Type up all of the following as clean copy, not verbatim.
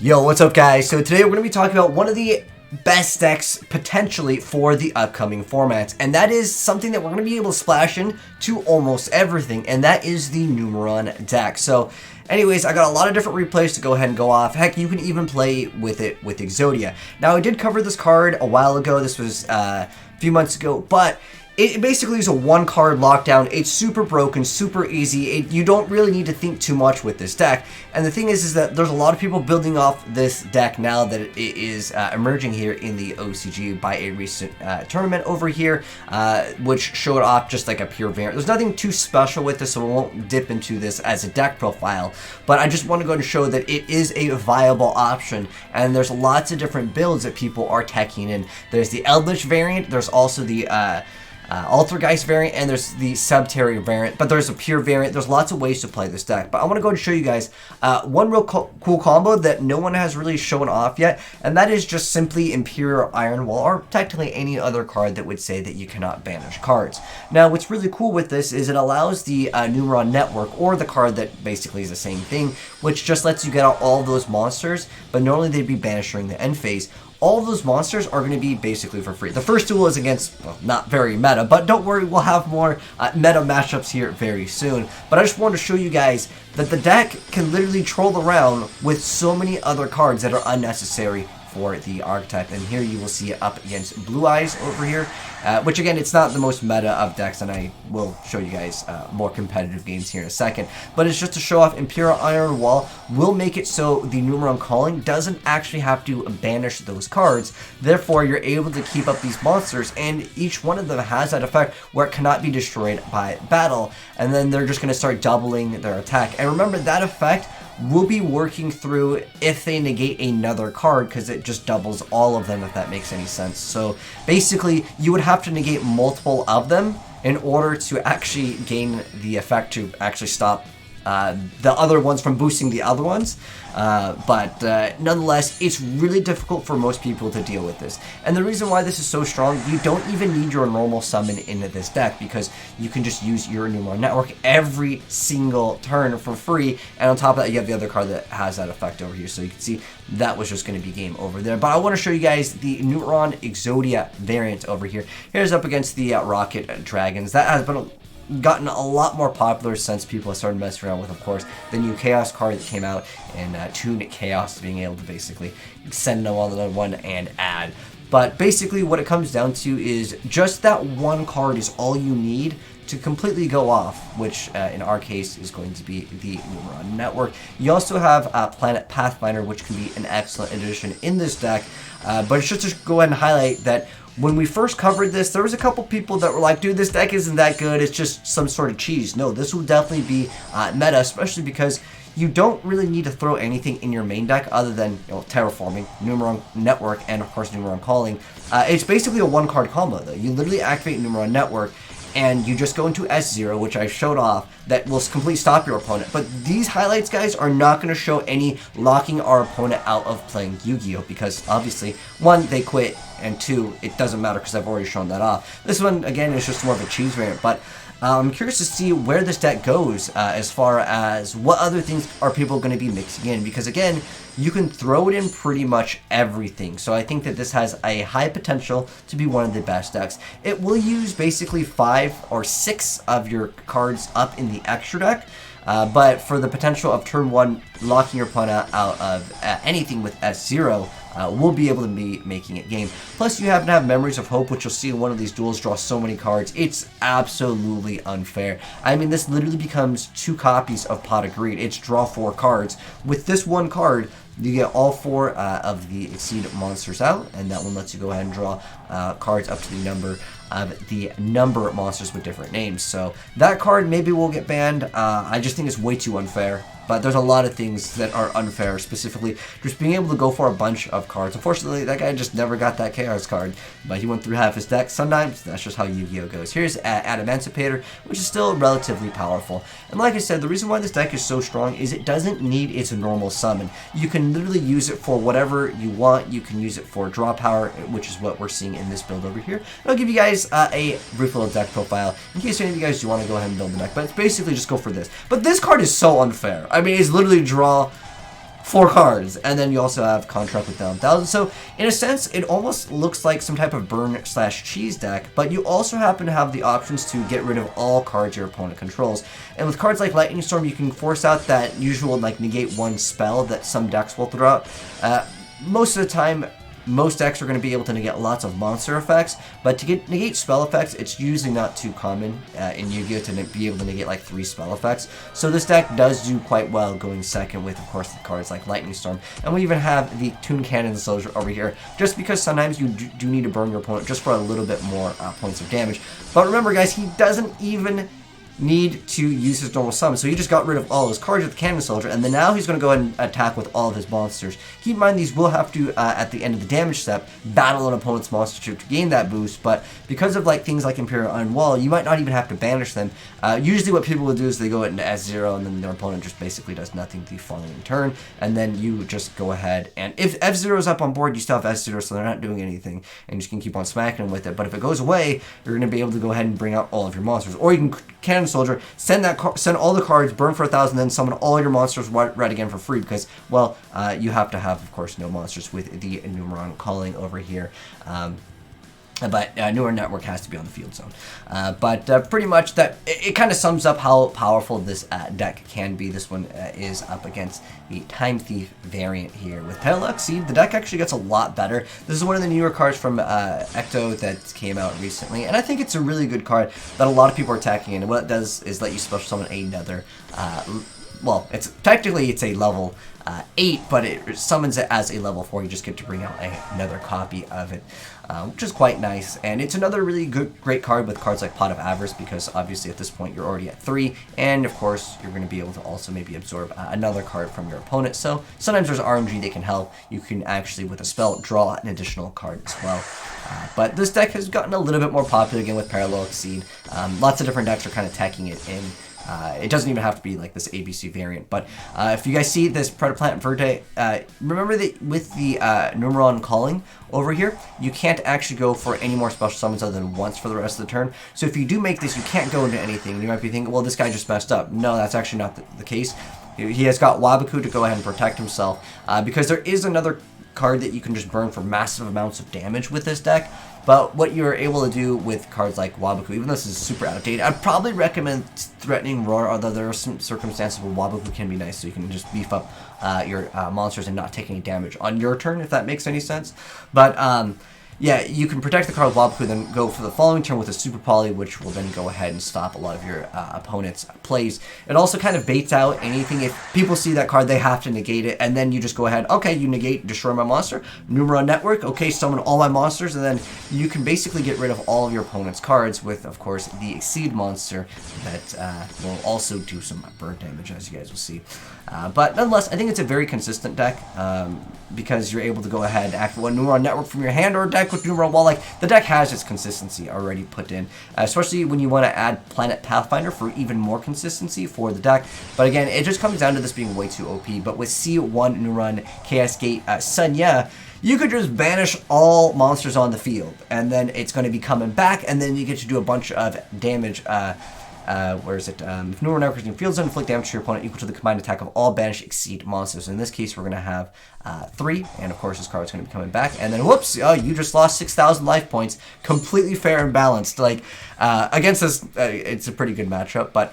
Yo, what's up guys? So today we're going to be talking about one of the best decks potentially for the upcoming formats, and that is something that we're going to be able to splash in to almost everything, and that is the Numeron deck. So anyways, I got a lot of different replays to go ahead and go off. Heck, you can even play with it with Exodia. Now, I did cover this card a while ago. This was a few months ago, but it basically is a one-card lockdown. It's super broken, super easy. You don't really need to think too much with this deck. And the thing is that there's a lot of people building off this deck now that it is emerging here in the OCG by a recent tournament over here, which showed off just like a pure variant. There's nothing too special with this, so we won't dip into this as a deck profile. But I just want to go and show that it is a viable option, and there's lots of different builds that people are teching in. There's the Eldritch variant. There's also the Altergeist variant, and there's the Subterror variant, but there's a pure variant. There's lots of ways to play this deck, but I want to go and show you guys one real cool combo that no one has really shown off yet, and that is just simply Imperial Iron Wall, or technically any other card that would say that you cannot banish cards. Now, what's really cool with this is it allows the Numeron network, or the card that basically is the same thing, which just lets you get out all those monsters, but normally they'd be banished during the end phase. All of those monsters are going to be basically for free. The first duel is against, well, not very meta, but don't worry, we'll have more meta matchups here very soon. But I just wanted to show you guys that the deck can literally troll around with so many other cards that are unnecessary for the Archtype. And here you will see it up against Blue Eyes over here, which again, it's not the most meta of decks, and I will show you guys more competitive games here in a second. But it's just to show off Imperial Iron Wall will make it so the Numeron Calling doesn't actually have to banish those cards. Therefore, you're able to keep up these monsters, and each one of them has that effect where it cannot be destroyed by battle, and then they're just going to start doubling their attack. And remember, that effect will be working through if they negate another card, because it just doubles all of them, if that makes any sense. So basically, you would have to negate multiple of them in order to actually gain the effect to actually stop the other ones from boosting the other ones. But nonetheless, it's really difficult for most people to deal with this. And the reason why this is so strong, you don't even need your normal summon into this deck, because you can just use your Numeron network every single turn for free. And on top of that, you have the other card that has that effect over here. So you can see that was just going to be game over there. But I want to show you guys the Numeron Exodia variant over here. Here's up against the Rocket Dragons. That has been gotten a lot more popular since people have started messing around with, of course, the new Chaos card that came out, and Tune Chaos, being able to basically send them all in one and add. But basically what it comes down to is just that one card is all you need to completely go off, which in our case is going to be the Numeron network. You also have Planet Pathfinder, which can be an excellent addition in this deck, but it's just to go ahead and highlight that when we first covered this, there was a couple people that were like, dude, this deck isn't that good, it's just some sort of cheese. No, this will definitely be meta, especially because you don't really need to throw anything in your main deck other than, you know, Terraforming, Numeron Network, and of course Numeron Calling. It's basically a one-card combo, though. You literally activate Numeron Network, and you just go into S0, which I showed off, that will completely stop your opponent. But these highlights, guys, are not going to show any locking our opponent out of playing Yu-Gi-Oh! Because, obviously, one, they quit, and two, it doesn't matter because I've already shown that off. This one, again, is just more of a cheese variant, but I'm curious to see where this deck goes as far as what other things are people going to be mixing in, because again, you can throw it in pretty much everything. So I think that this has a high potential to be one of the best decks. It will use basically 5 or 6 of your cards up in the extra deck, but for the potential of turn 1 locking your opponent out of anything with S0, we'll be able to be making it game. Plus, you happen to have Memories of Hope, which you'll see in one of these duels draw so many cards. It's absolutely unfair. I mean, this literally becomes 2 copies of Pot of Greed. It's draw 4 cards. With this one card, you get all 4 of the Exceed monsters out, and that one lets you go ahead and draw cards up to the number of the number monsters with different names. So that card maybe will get banned. I just think it's way too unfair. But there's a lot of things that are unfair, specifically just being able to go for a bunch of cards. Unfortunately, that guy just never got that Chaos card, but he went through half his deck. Sometimes that's just how Yu-Gi-Oh! Goes. Here's Adamantipator, which is still relatively powerful. And like I said, the reason why this deck is so strong is it doesn't need its normal summon. You can literally use it for whatever you want. You can use it for draw power, which is what we're seeing in this build over here. And I'll give you guys a brief little deck profile in case any of you guys do want to go ahead and build the deck, but it's basically just go for this. But this card is so unfair. I mean, it's literally draw 4 cards, and then you also have Contract with Down 1000. So in a sense, it almost looks like some type of burn/cheese deck, but you also happen to have the options to get rid of all cards your opponent controls. And with cards like Lightning Storm, you can force out that usual like negate 1 spell that some decks will throw out. Most of the time, most decks are going to be able to negate lots of monster effects, but to negate spell effects, it's usually not too common in Yu-Gi-Oh! To be able to negate like 3 spell effects. So this deck does do quite well going second with, of course, the cards like Lightning Storm. And we even have the Toon Cannon Soldier over here, just because sometimes you do need to burn your opponent just for a little bit more points of damage. But remember, guys, he doesn't even need to use his normal summon. So he just got rid of all his cards with the Cannon Soldier, and then now he's going to go ahead and attack with all of his monsters. Keep in mind, these will have to, at the end of the damage step, battle an opponent's monster to gain that boost, but because of like things like Imperial Iron Wall, you might not even have to banish them. Usually what people will do is they go into S0, and then their opponent just basically does nothing the following turn, and then you just go ahead, and if F0 is up on board, you still have S0, so they're not doing anything, and you just can keep on smacking them with it. But if it goes away, you're going to be able to go ahead and bring out all of your monsters. Or you can Cannon Soldier, send all the cards, burn for 1,000, then summon all your monsters right again for free, because, well, you have to have, of course, no monsters with the Numeron calling over here. But Newer Network has to be on the field zone. But pretty much that it kind of sums up how powerful this deck can be. This one is up against the Time Thief variant here. With Parallel Exceed, the deck actually gets a lot better. This is one of the newer cards from Ecto that came out recently, and I think it's a really good card that a lot of people are attacking in. And what it does is let you special summon another. Well, it's a level 8, but it summons it as a level 4. You just get to bring out another copy of it, which is quite nice. And it's another really great card with cards like Pot of Avarice, because obviously at this point you're already at 3, and of course you're going to be able to also maybe absorb another card from your opponent. So sometimes there's RNG that can help. You can actually, with a spell, draw an additional card as well. But this deck has gotten a little bit more popular again with Parallel Exceed. Lots of different decks are kind of tacking it in. It doesn't even have to be like this ABC variant, but if you guys see this Predaplant Verde, remember that with the Numeron calling over here, you can't actually go for any more special summons other than once for the rest of the turn. So if you do make this, you can't go into anything. You might be thinking, well, this guy just messed up. No, that's actually not the case. He has got Waboku to go ahead and protect himself, because there is another card that you can just burn for massive amounts of damage with this deck. But what you're able to do with cards like Waboku, even though this is super outdated, I'd probably recommend Threatening Roar, although there are some circumstances where Waboku can be nice, so you can just beef up your monsters and not take any damage on your turn, if that makes any sense. But yeah, you can protect the card with Waboku, then go for the following turn with a Super Poly, which will then go ahead and stop a lot of your opponent's plays. It also kind of baits out anything. If people see that card, they have to negate it, and then you just go ahead, okay, you negate, destroy my monster, Numeron Network, okay, summon all my monsters, and then you can basically get rid of all of your opponent's cards with, of course, the Exceed monster that will also do some burn damage, as you guys will see. But nonetheless, I think it's a very consistent deck, because you're able to go ahead and activate one Numeron Network from your hand, or a deck with Numeron Wall. Like, the deck has its consistency already put in, especially when you want to add Planet Pathfinder for even more consistency for the deck. But again, it just comes down to this being way too OP. But with C1 Numeron Chaos Gate Sunya, you could just banish all monsters on the field, and then it's going to be coming back, and then you get to do a bunch of damage. Where is it? If Numeron Network in field zone, inflict damage to your opponent equal to the combined attack of all banished Exceed monsters. In this case, we're going to have 3, and of course this card's going to be coming back, and then whoops, oh, you just lost 6,000 life points. Completely fair and balanced. Like, against this, it's a pretty good matchup, but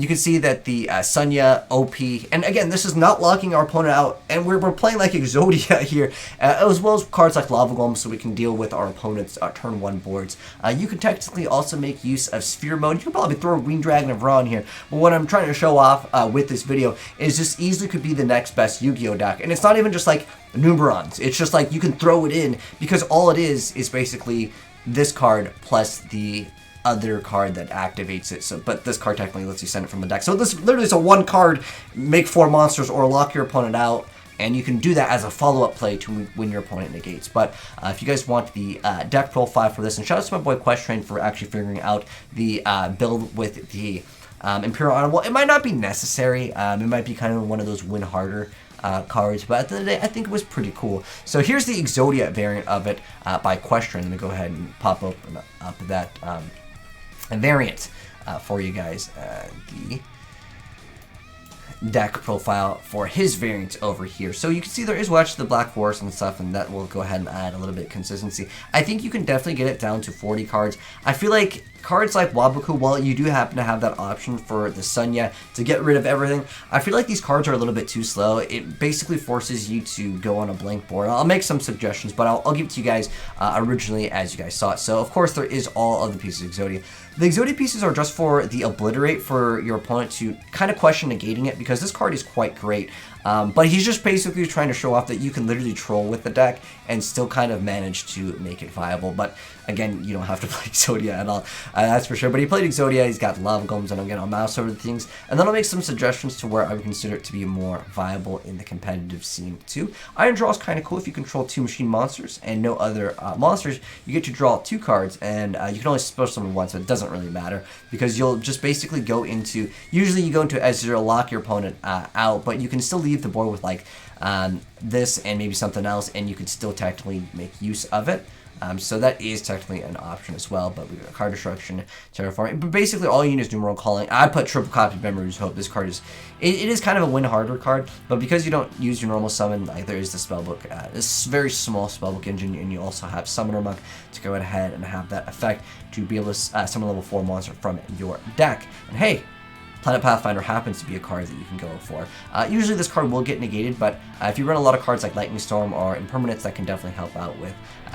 you can see that the Sunya, OP, and again, this is not locking our opponent out, and we're playing like Exodia here, as well as cards like Lava Golem, so we can deal with our opponent's turn 1 boards. You can technically also make use of Sphere Mode. You can probably throw Green Dragon of Ra in here, but what I'm trying to show off with this video is this easily could be the next best Yu-Gi-Oh deck, and it's not even just like Numerons, it's just like you can throw it in, because all it is basically this card plus the other card that activates it. So, but this card technically lets you send it from the deck. So this literally is a 1 card, make 4 monsters or lock your opponent out, and you can do that as a follow-up play to when your opponent negates. But if you guys want the deck profile for this, and shout out to my boy Question for actually figuring out the build with the Imperial Iron Wall. It might not be necessary. It might be kind of one of those win harder cards, but at the end of the day, I think it was pretty cool. So here's the Exodia variant of it by Question. Let me go ahead and pop up that variant for you guys. deck profile for his variant over here. So you can see there is Watch the Black Forest and stuff, and that will go ahead and add a little bit of consistency. I think you can definitely get it down to 40 cards. I feel like cards like Waboku, while you do happen to have that option for the Sunya to get rid of everything, I feel like these cards are a little bit too slow. It basically forces you to go on a blank board. I'll make some suggestions, but I'll give it to you guys originally as you guys saw it. So, of course, there is all of the pieces of Exodia. The Exodia pieces are just for the Obliterate, for your opponent to kind of question negating it, because this card is quite great. But he's just basically trying to show off that you can literally troll with the deck and still kind of manage to make it viable. But again, you don't have to play Exodia at all, that's for sure. But he played Exodia, he's got Lava Golems, and again, I'll mouse over the things. And then I'll make some suggestions to where I would consider it to be more viable in the competitive scene too. Iron Draw is kind of cool. If you control 2 machine monsters and no other monsters, you get to draw 2 cards, and you can only special summon once, but it doesn't really matter, because you'll just basically go into, usually you go into S0, lock your opponent out, but you can still leave the board with like this and maybe something else, and you could still technically make use of it. So that is technically an option as well, but we got card destruction, terraforming. But basically, all you need is Numeron Calling. I put triple copy Memory's Hope. This card is, it is kind of a win harder card, but because you don't use your normal summon, like there is the spellbook, this very small spellbook engine, and you also have Summoner Monk to go ahead and have that effect to be able to summon a level 4 monster from your deck. And hey, Planet Pathfinder happens to be a card that you can go for. Usually this card will get negated, but if you run a lot of cards like Lightning Storm or Impermanence, that can definitely help out with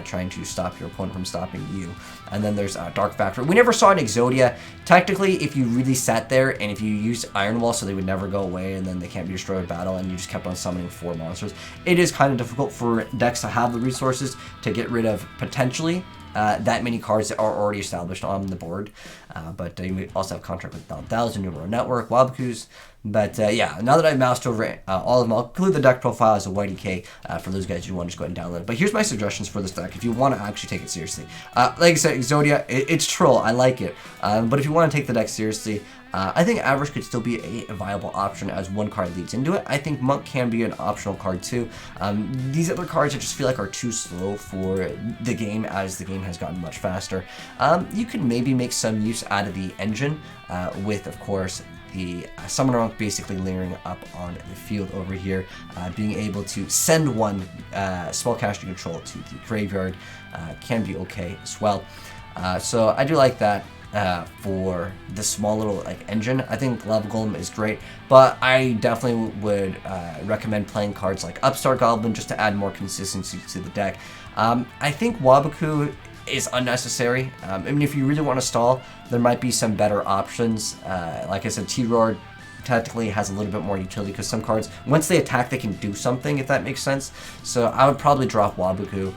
trying to stop your opponent from stopping you. And then there's Dark Factor. We never saw an Exodia. Technically, if you really sat there and if you used Iron Wall so they would never go away and then they can't be destroyed in battle and you just kept on summoning 4 monsters, it is kind of difficult for decks to have the resources to get rid of potentially that many cards that are already established on the board. But you also have Contract with 1000, Numeron Network, Wabokus. But yeah, now that I've moused over all of them, I'll include the deck profile as a YDK for those guys who want to just go ahead and download it. But here's my suggestions for this deck if you want to actually take it seriously. Like I said, Exodia, it's troll. I like it. But if you want to take the deck seriously, I think Average could still be a viable option as one card leads into it. I think Monk can be an optional card too. These other cards I just feel like are too slow for the game as the game has gotten much faster. You could maybe make some use out of the engine with, of course, the Summoner Monk basically layering up on the field over here, being able to send one spellcaster control to the graveyard can be okay as well. So I do like that. For the small little like engine, I think Lava Golem is great, but I definitely would recommend playing cards like Upstart Goblin just to add more consistency to the deck. I think Waboku is unnecessary. I mean, if you really want to stall, there might be some better options. Like I said, T-Roar technically has a little bit more utility because some cards, once they attack, they can do something, if that makes sense. So I would probably drop Waboku.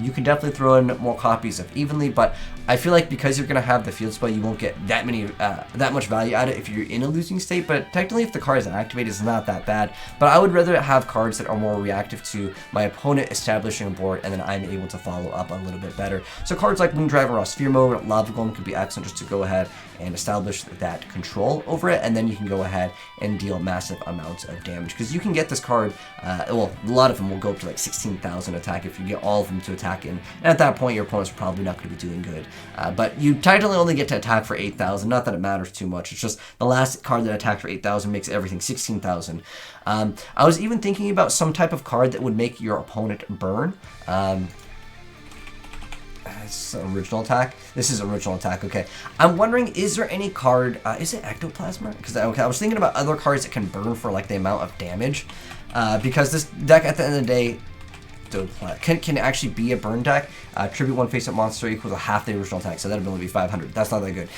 You can definitely throw in more copies of Evenly, but I feel like because you're going to have the field spell, you won't get that much value out of it if you're in a losing state. But technically, if the card is activated, it's not that bad. But I would rather have cards that are more reactive to my opponent establishing a board, and then I'm able to follow up a little bit better. So cards like Wing Driver or Sphere Mode, Lava Golem could be excellent just to go ahead and establish that control over it, and then you can go ahead and deal massive amounts of damage. Because you can get this card, well, a lot of them will go up to like 16,000 attack if you get all of them to attack in. And at that point, your opponent's probably not going to be doing good. But you technically only get to attack for 8,000. Not that it matters too much. It's just the last card that attacked for 8,000 makes everything 16,000. I was even thinking about some type of card that would make your opponent burn. It's original attack. This is original attack. Okay. I'm wondering, is there any card? Is it Ectoplasma? Because okay, I was thinking about other cards that can burn for like the amount of damage. Because this deck, at the end of the day, can actually be a burn deck. Tribute 1 face-up monster equals a half the original attack, so that'd only be 500. That's not that good.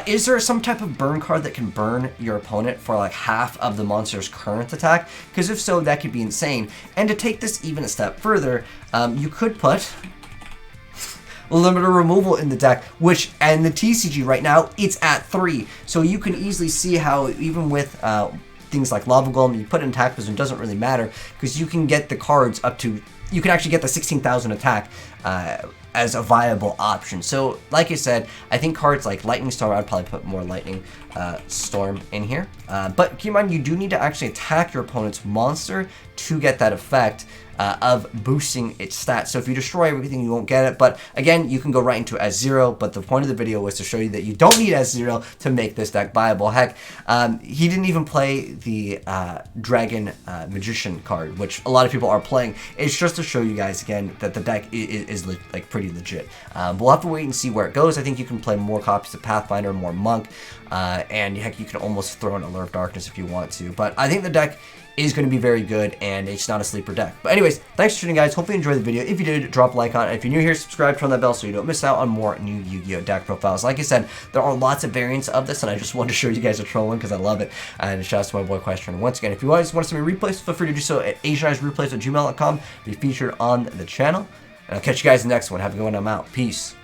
Is there some type of burn card that can burn your opponent for like half of the monster's current attack? Because if so, that could be insane. And to take this even a step further, you could put Limiter Removal in the deck, which, and the TCG right now, it's at 3. So you can easily see how even with things like Lava Golem, you put in attack position, doesn't really matter, because you can get the cards up to, you can actually get the 16,000 attack as a viable option. So, like I said, I think cards like Lightning Storm, I'd probably put more Lightning Storm in here. But keep in mind, you do need to actually attack your opponent's monster to get that effect. of boosting its stats. So if you destroy everything, you won't get it. But again, you can go right into S0. But the point of the video was to show you that you don't need S0 to make this deck viable. Heck, he didn't even play the Dragon Magician card, which a lot of people are playing. It's just to show you guys again that the deck is like pretty legit. We'll have to wait and see where it goes. I think you can play more copies of Pathfinder, more Monk, and heck, you can almost throw in Allure of Darkness if you want to. But I think the deck is going to be very good, and it's not a sleeper deck. But anyways, thanks for tuning, guys. Hopefully you enjoyed the video. If you did, drop a like on it. If you're new here, subscribe, turn that bell so you don't miss out on more new Yu-Gi-Oh! Deck profiles. Like I said, there are lots of variants of this, and I just wanted to show you guys a troll one because I love it. And shout out to my boy Question. Once again, if you guys want to send me replays, feel free to do so at AzneyesReplays@gmail.com. Be featured on the channel. And I'll catch you guys in the next one. Have a good one. I'm out. Peace.